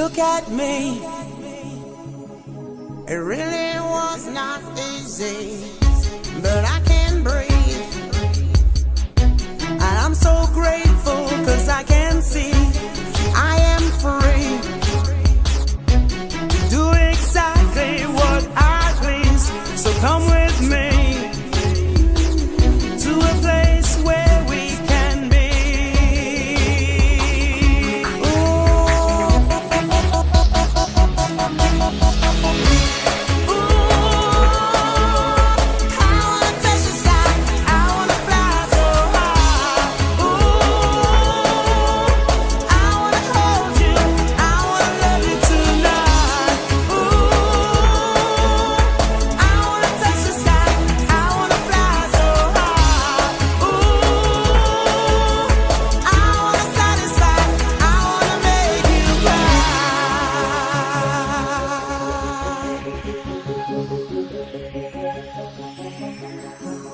Look at me. It really was not easy, but I can breathe. And I'm so grateful 'cause I can see I am free to do exactly what I please. So come with me to a place where we can be.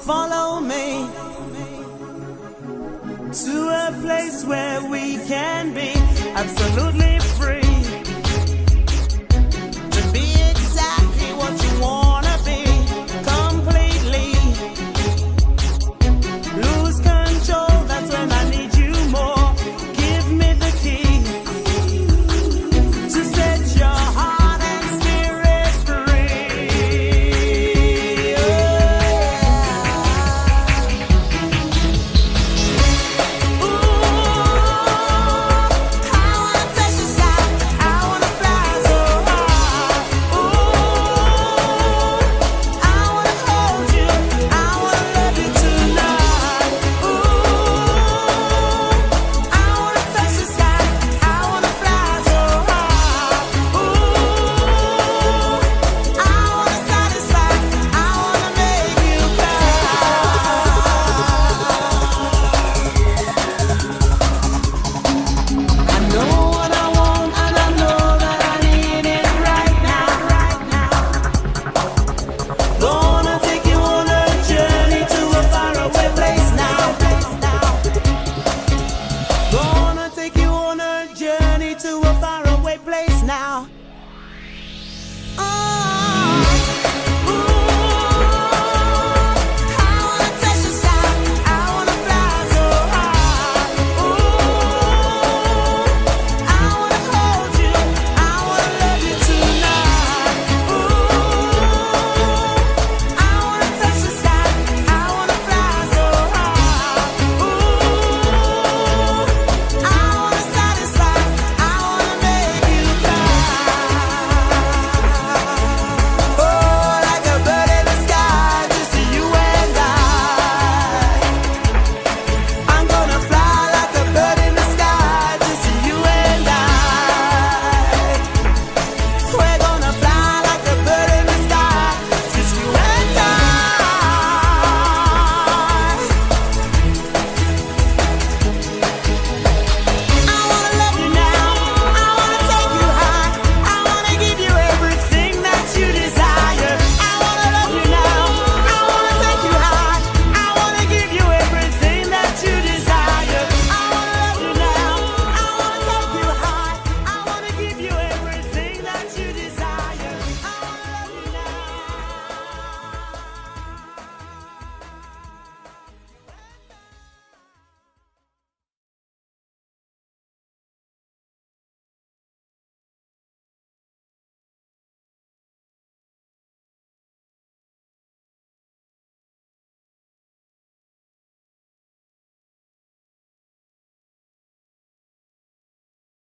Follow me to a place where we can be absolutely